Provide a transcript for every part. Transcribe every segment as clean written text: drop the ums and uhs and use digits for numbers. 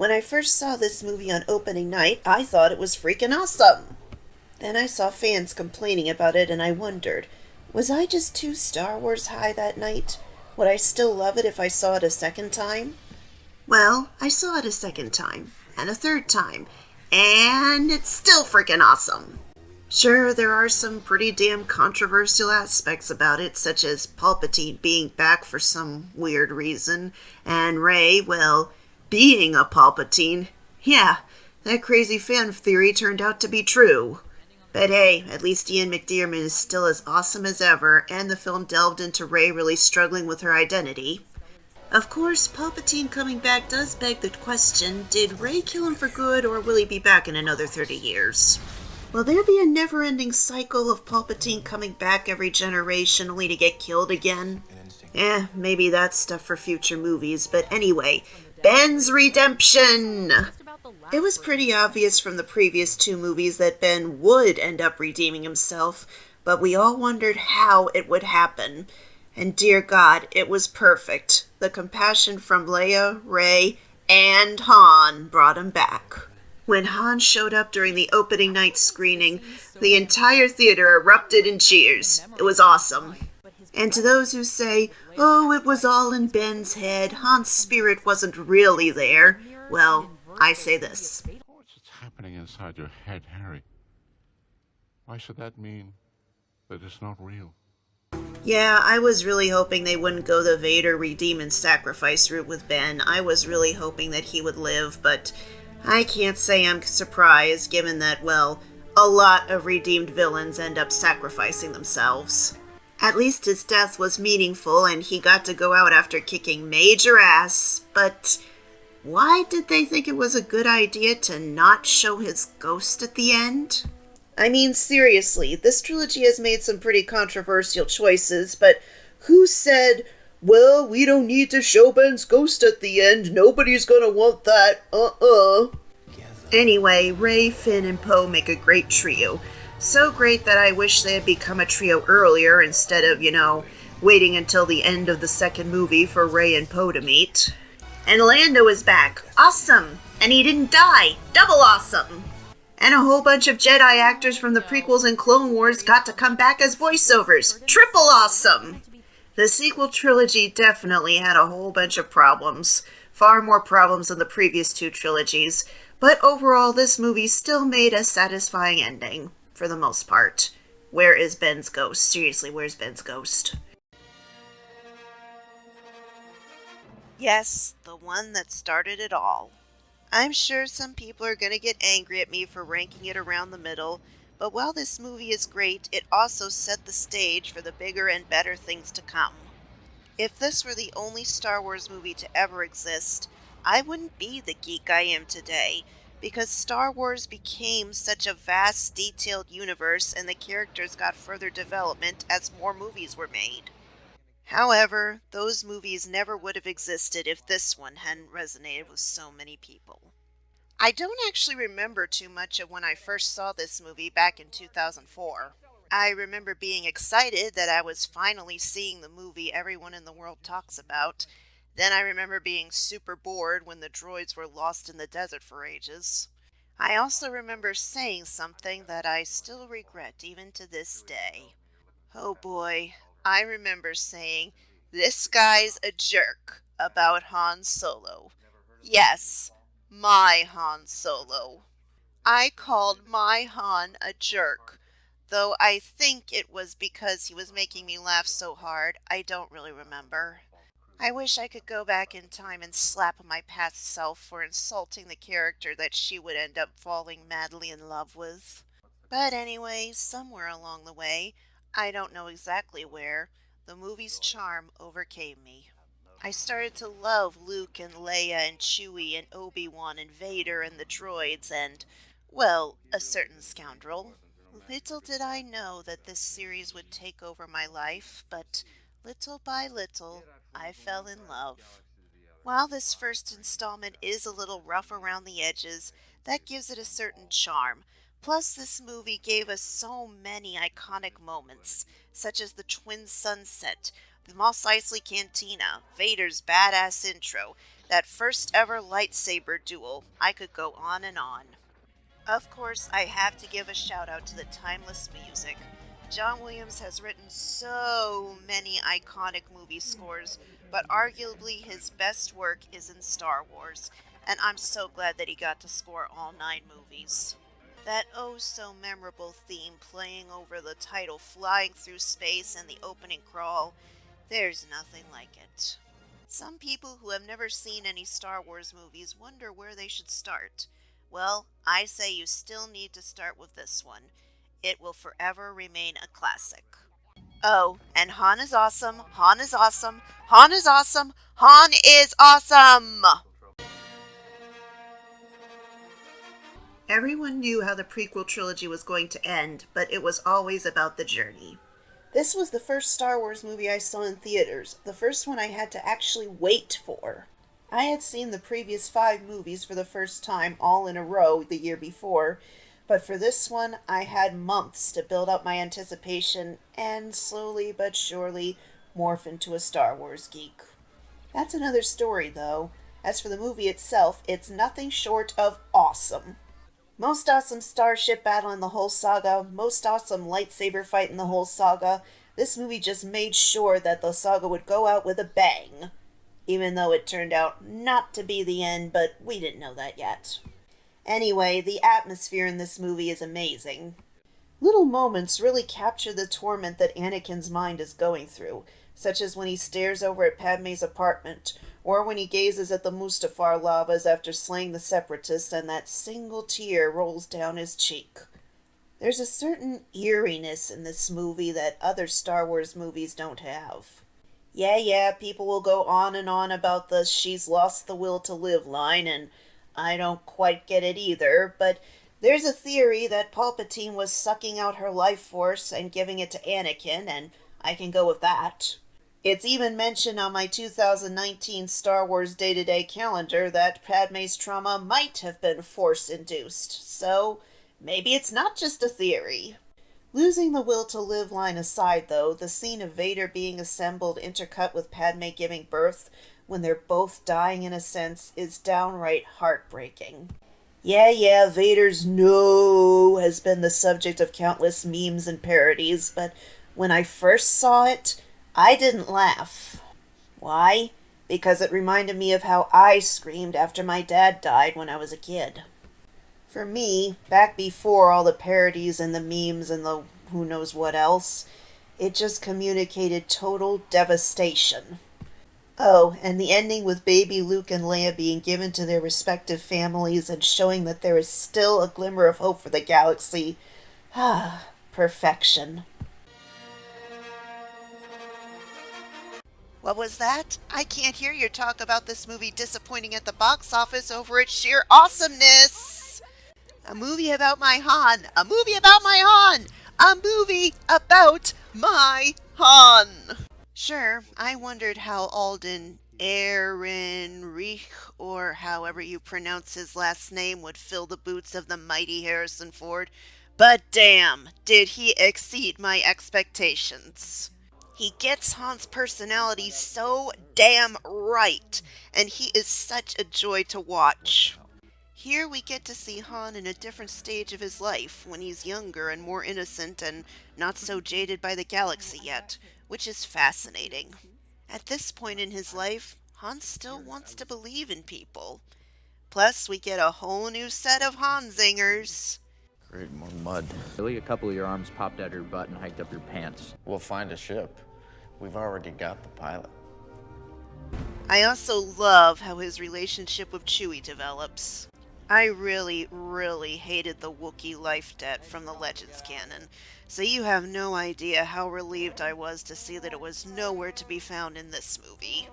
When I first saw this movie on opening night, I thought it was freaking awesome. Then I saw fans complaining about it and I wondered, was I just too Star Wars high that night? Would I still love it if I saw it a second time? Well, I saw it a second time, and a third time, and it's still freaking awesome. Sure, there are some pretty damn controversial aspects about it, such as Palpatine being back for some weird reason, and Rey, well, being a Palpatine. Yeah, that crazy fan theory turned out to be true. But hey, at least Ian McDiarmid is still as awesome as ever, and the film delved into Rey really struggling with her identity. Of course, Palpatine coming back does beg the question, did Rey kill him for good, or will he be back in another 30 years? Will there be a never-ending cycle of Palpatine coming back every generation only to get killed again? Maybe that's stuff for future movies, but anyway, Ben's redemption! It was pretty obvious from the previous two movies that Ben would end up redeeming himself, but we all wondered how it would happen. And dear God, it was perfect. The compassion from Leia, Rey, and Han brought him back. When Han showed up during the opening night screening, the entire theater erupted in cheers. It was awesome. And to those who say, oh, it was all in Ben's head, Han's spirit wasn't really there, well, I say this. What's happening inside your head, Harry? Why should that mean that it's not real? Yeah, I was really hoping they wouldn't go the Vader redeem and sacrifice route with Ben. I was really hoping that he would live, but I can't say I'm surprised given that, well, a lot of redeemed villains end up sacrificing themselves. At least his death was meaningful and he got to go out after kicking major ass, but why did they think it was a good idea to not show his ghost at the end? I mean, seriously, this trilogy has made some pretty controversial choices, but who said, well, we don't need to show Ben's ghost at the end, nobody's gonna want that, Anyway, Rey, Finn, and Poe make a great trio. So great that I wish they had become a trio earlier instead of, waiting until the end of the second movie for Rey and Poe to meet. And Lando is back. Awesome! And he didn't die. Double awesome! And a whole bunch of Jedi actors from the prequels and Clone Wars got to come back as voiceovers. Triple awesome! The sequel trilogy definitely had a whole bunch of problems. Far more problems than the previous two trilogies. But overall, this movie still made a satisfying ending, for the most part. Where is Ben's ghost? Seriously, where's Ben's ghost? Yes, the one that started it all. I'm sure some people are going to get angry at me for ranking it around the middle, but while this movie is great, it also set the stage for the bigger and better things to come. If this were the only Star Wars movie to ever exist, I wouldn't be the geek I am today, because Star Wars became such a vast, detailed universe and the characters got further development as more movies were made. However, those movies never would have existed if this one hadn't resonated with so many people. I don't actually remember too much of when I first saw this movie back in 2004. I remember being excited that I was finally seeing the movie everyone in the world talks about. Then I remember being super bored when the droids were lost in the desert for ages. I also remember saying something that I still regret even to this day. Oh boy, I remember saying, "This guy's a jerk," about Han Solo. Yes, my Han Solo. I called my Han a jerk, though I think it was because he was making me laugh so hard, I don't really remember. I wish I could go back in time and slap my past self for insulting the character that she would end up falling madly in love with. But anyway, somewhere along the way, I don't know exactly where, the movie's charm overcame me. I started to love Luke and Leia and Chewie and Obi-Wan and Vader and the droids and, well, a certain scoundrel. Little did I know that this series would take over my life, but little by little, I fell in love. While this first installment is a little rough around the edges, that gives it a certain charm. Plus, this movie gave us so many iconic moments, such as the twin sunset, the Mos Eisley Cantina, Vader's badass intro, That first ever lightsaber duel. I could go on and on. Of course, I have to give a shout out to the timeless music. John Williams has written so many iconic movie scores, but arguably his best work is in Star Wars, and I'm so glad that he got to score all 9 movies. That oh so memorable theme playing over the title flying through space and the opening crawl, there's nothing like it. Some people who have never seen any Star Wars movies wonder where they should start. Well, I say you still need to start with this one. It will forever remain a classic. Oh, and Han is awesome, Han is awesome, Han is awesome, Han is awesome! Everyone knew how the prequel trilogy was going to end, but it was always about the journey. This was the first Star Wars movie I saw in theaters, the first one I had to actually wait for. I had seen the previous 5 movies for the first time all in a row the year before, but for this one I had months to build up my anticipation and slowly but surely morph into a Star Wars geek. That's another story, though. As for the movie itself, it's nothing short of awesome. Most awesome starship battle in the whole saga, most awesome lightsaber fight in the whole saga. This movie just made sure that the saga would go out with a bang. Even though it turned out not to be the end, but we didn't know that yet. Anyway, the atmosphere in this movie is amazing. Little moments really capture the torment that Anakin's mind is going through, such as when he stares over at Padme's apartment, or when he gazes at the Mustafar lavas after slaying the Separatists and that single tear rolls down his cheek. There's a certain eeriness in this movie that other Star Wars movies don't have. Yeah, people will go on and on about the she's lost the will to live line, and I don't quite get it either, but there's a theory that Palpatine was sucking out her life force and giving it to Anakin, and I can go with that. It's even mentioned on my 2019 Star Wars day-to-day calendar that Padme's trauma might have been force-induced, so maybe it's not just a theory. Losing the will to live line aside, though, the scene of Vader being assembled intercut with Padme giving birth when they're both dying in a sense is downright heartbreaking. Yeah, Vader's no has been the subject of countless memes and parodies, but when I first saw it, I didn't laugh. Why? Because it reminded me of how I screamed after my dad died when I was a kid. For me, back before all the parodies and the memes and the who knows what else, it just communicated total devastation. Oh, and the ending with baby Luke and Leia being given to their respective families and showing that there is still a glimmer of hope for the galaxy. Ah, perfection. What was that? I can't hear your talk about this movie disappointing at the box office over its sheer awesomeness. A movie about my Han. A movie about my Han. A movie about my Han. Sure, I wondered how Alden Ehrenreich, or however you pronounce his last name, would fill the boots of the mighty Harrison Ford, but damn, did he exceed my expectations. He gets Han's personality so damn right, and he is such a joy to watch. Here we get to see Han in a different stage of his life, when he's younger and more innocent and not so jaded by the galaxy yet, which is fascinating. At this point in his life, Han still wants to believe in people. Plus, we get a whole new set of Han zingers. Great, more mud. Really, a couple of your arms popped out of your butt and hiked up your pants. We'll find a ship. We've already got the pilot. I also love how his relationship with Chewie develops. I really hated the Wookiee life debt from the Legends canon, so you have no idea how relieved I was to see that it was nowhere to be found in this movie.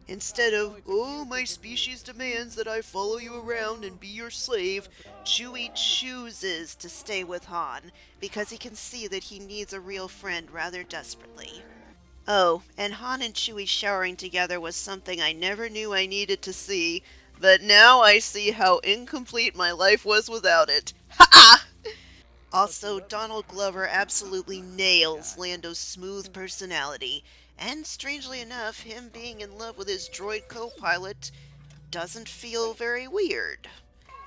Instead of, oh, my species demands that I follow you around and be your slave, Chewie chooses to stay with Han because he can see that he needs a real friend rather desperately. Oh, and Han and Chewie showering together was something I never knew I needed to see, but now I see how incomplete my life was without it. Ha! Also, Donald Glover absolutely nails Lando's smooth personality, and strangely enough, him being in love with his droid co-pilot doesn't feel very weird.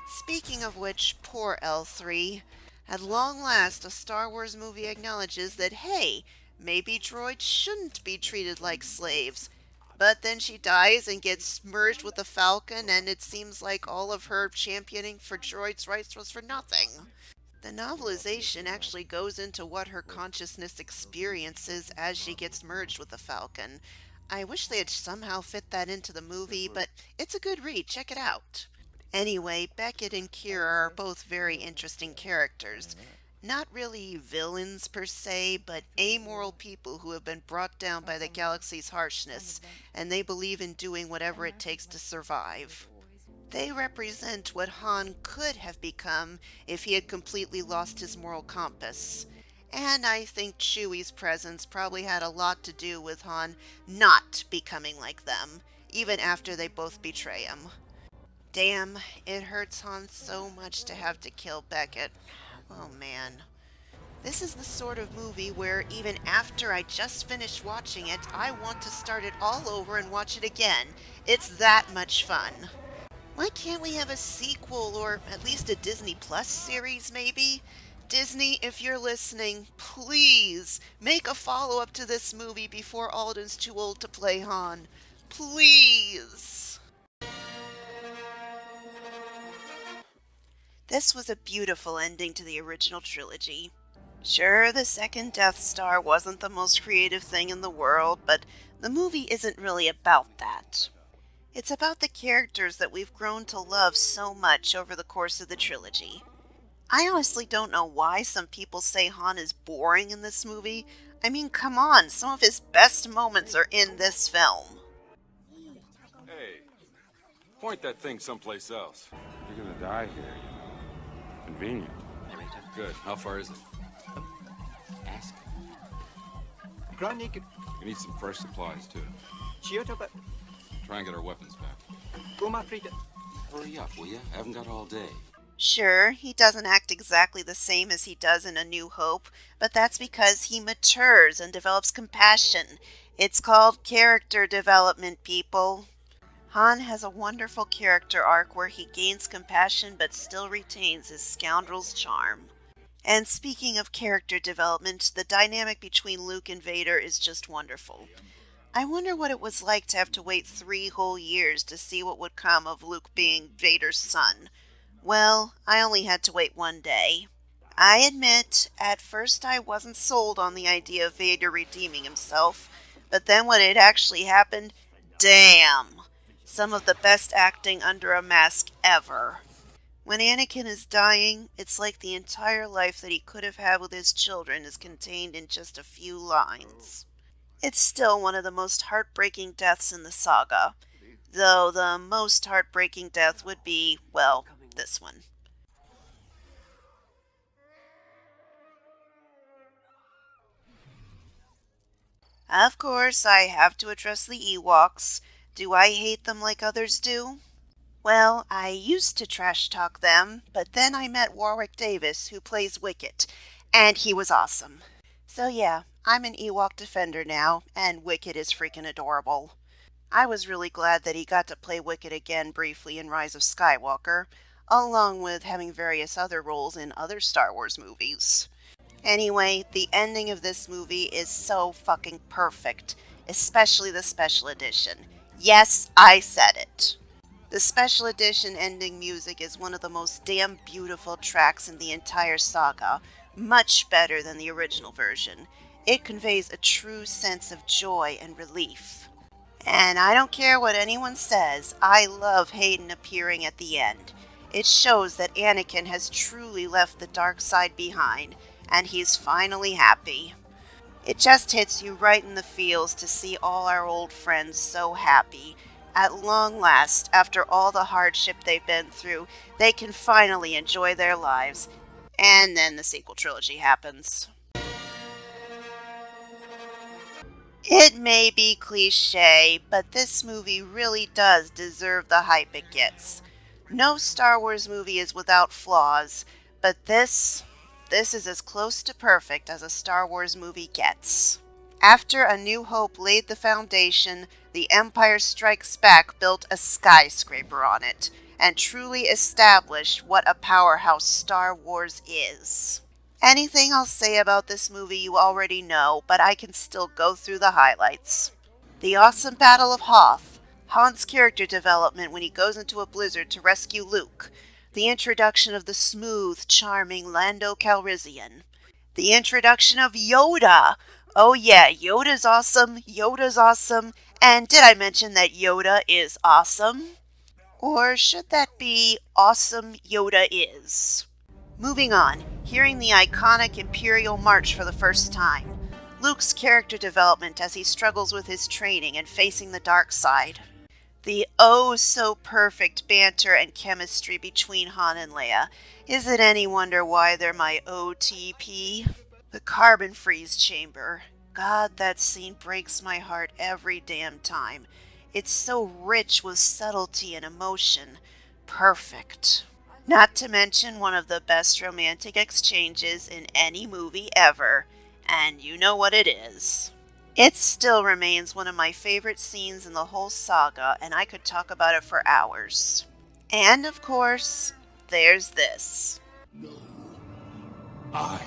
Speaking of which, poor L3. At long last, a Star Wars movie acknowledges that, hey, maybe droids shouldn't be treated like slaves. But then she dies and gets merged with the Falcon, and it seems like all of her championing for droids' rights was for nothing. The novelization actually goes into what her consciousness experiences as she gets merged with the Falcon. I wish they had somehow fit that into the movie, but it's a good read. Check it out. Anyway, Beckett and Kira are both very interesting characters. Not really villains per se, but amoral people who have been brought down by the galaxy's harshness, and they believe in doing whatever it takes to survive. They represent what Han could have become if he had completely lost his moral compass. And I think Chewie's presence probably had a lot to do with Han not becoming like them, even after they both betray him. Damn, it hurts Han so much to have to kill Beckett. Oh man. This is the sort of movie where even after I just finished watching it, I want to start it all over and watch it again. It's that much fun. Why can't we have a sequel or at least a Disney Plus series, maybe? Disney, if you're listening, please make a follow up to this movie before Alden's too old to play Han. Please! This was a beautiful ending to the original trilogy. Sure, the second Death Star wasn't the most creative thing in the world, but the movie isn't really about that. It's about the characters that we've grown to love so much over the course of the trilogy. I honestly don't know why some people say Han is boring in this movie. I mean, come on, some of his best moments are in this film. Hey, point that thing someplace else. You're gonna die here, Convenient. Good. How far is it? Ask. We need some fresh supplies, too. Try and get our weapons back. Hurry up, will you? I haven't got all day. Sure, he doesn't act exactly the same as he does in A New Hope, but that's because he matures and develops compassion. It's called character development, people. Han has a wonderful character arc where he gains compassion but still retains his scoundrel's charm. And speaking of character development, the dynamic between Luke and Vader is just wonderful. I wonder what it was like to have to wait 3 whole years to see what would come of Luke being Vader's son. Well, I only had to wait 1 day. I admit, at first I wasn't sold on the idea of Vader redeeming himself, but then when it actually happened, damn! Some of the best acting under a mask ever. When Anakin is dying, it's like the entire life that he could have had with his children is contained in just a few lines. It's still one of the most heartbreaking deaths in the saga, though the most heartbreaking death would be, well, this one. Of course, I have to address the Ewoks. Do I hate them like others do? Well, I used to trash talk them, but then I met Warwick Davis, who plays Wicket, and he was awesome. So yeah, I'm an Ewok defender now, and Wicket is freaking adorable. I was really glad that he got to play Wicket again briefly in Rise of Skywalker, along with having various other roles in other Star Wars movies. Anyway, the ending of this movie is so fucking perfect, especially the special edition. Yes, I said it. The special edition ending music is one of the most damn beautiful tracks in the entire saga, much better than the original version. It conveys a true sense of joy and relief. And I don't care what anyone says, I love Hayden appearing at the end. It shows that Anakin has truly left the dark side behind, and he's finally happy. It just hits you right in the feels to see all our old friends so happy. At long last, after all the hardship they've been through, they can finally enjoy their lives. And then the sequel trilogy happens. It may be cliche, but this movie really does deserve the hype it gets. No Star Wars movie is without flaws, but this is as close to perfect as a Star Wars movie gets. After A New Hope laid the foundation, The Empire Strikes Back built a skyscraper on it and truly established what a powerhouse Star Wars is. Anything I'll say about this movie you already know, but I can still go through the highlights. The awesome Battle of Hoth, Han's character development when he goes into a blizzard to rescue Luke, the introduction of the smooth, charming Lando Calrissian, the introduction of Yoda. Oh yeah, Yoda's awesome, Yoda's awesome, and did I mention that Yoda is awesome? Or should that be Awesome Yoda Is? Moving on, hearing the iconic Imperial March for the first time. Luke's character development as he struggles with his training and facing the dark side. The oh so perfect banter and chemistry between Han and Leia. Is it any wonder why they're my OTP? The carbon freeze chamber. God, that scene breaks my heart every damn time. It's so rich with subtlety and emotion. Perfect. Not to mention one of the best romantic exchanges in any movie ever. And you know what it is. It still remains one of my favorite scenes in the whole saga, and I could talk about it for hours. And of course, there's this. I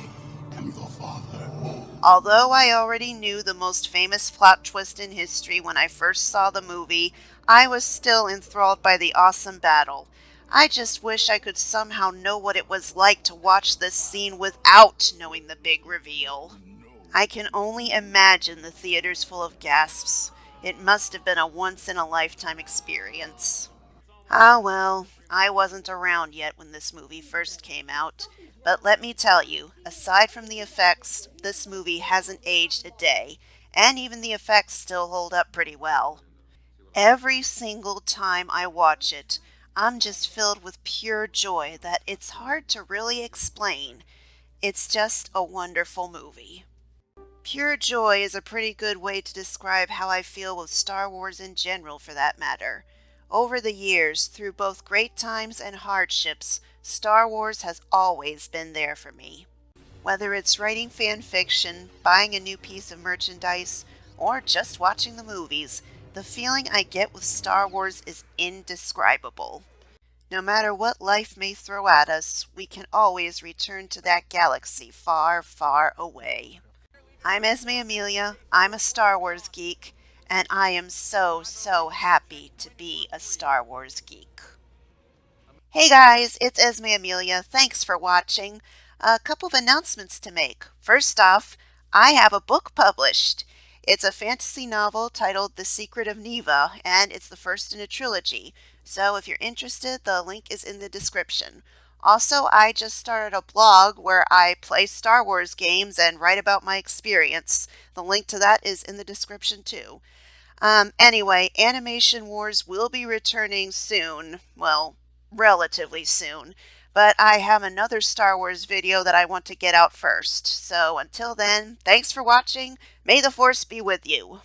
am your father. Although I already knew the most famous plot twist in history when I first saw the movie, I was still enthralled by the awesome battle. I just wish I could somehow know what it was like to watch this scene without knowing the big reveal. I can only imagine the theaters full of gasps. It must have been a once-in-a-lifetime experience. Ah well, I wasn't around yet when this movie first came out, but let me tell you, aside from the effects, this movie hasn't aged a day, and even the effects still hold up pretty well. Every single time I watch it, I'm just filled with pure joy that it's hard to really explain. It's just a wonderful movie. Pure joy is a pretty good way to describe how I feel with Star Wars in general, for that matter. Over the years, through both great times and hardships, Star Wars has always been there for me. Whether it's writing fan fiction, buying a new piece of merchandise, or just watching the movies, the feeling I get with Star Wars is indescribable. No matter what life may throw at us, we can always return to that galaxy far, far away. I'm Esme Amelia, I'm a Star Wars geek, and I am so, so happy to be a Star Wars geek. Hey guys, it's Esme Amelia. Thanks for watching. A couple of announcements to make. First off, I have a book published. It's a fantasy novel titled The Secret of Neva, and it's the first in a trilogy. So if you're interested, the link is in the description. Also, I just started a blog where I play Star Wars games and write about my experience. The link to that is in the description too. Anyway, Animation Wars will be returning soon. Well, relatively soon. But I have another Star Wars video that I want to get out first. So until then, thanks for watching. May the Force be with you.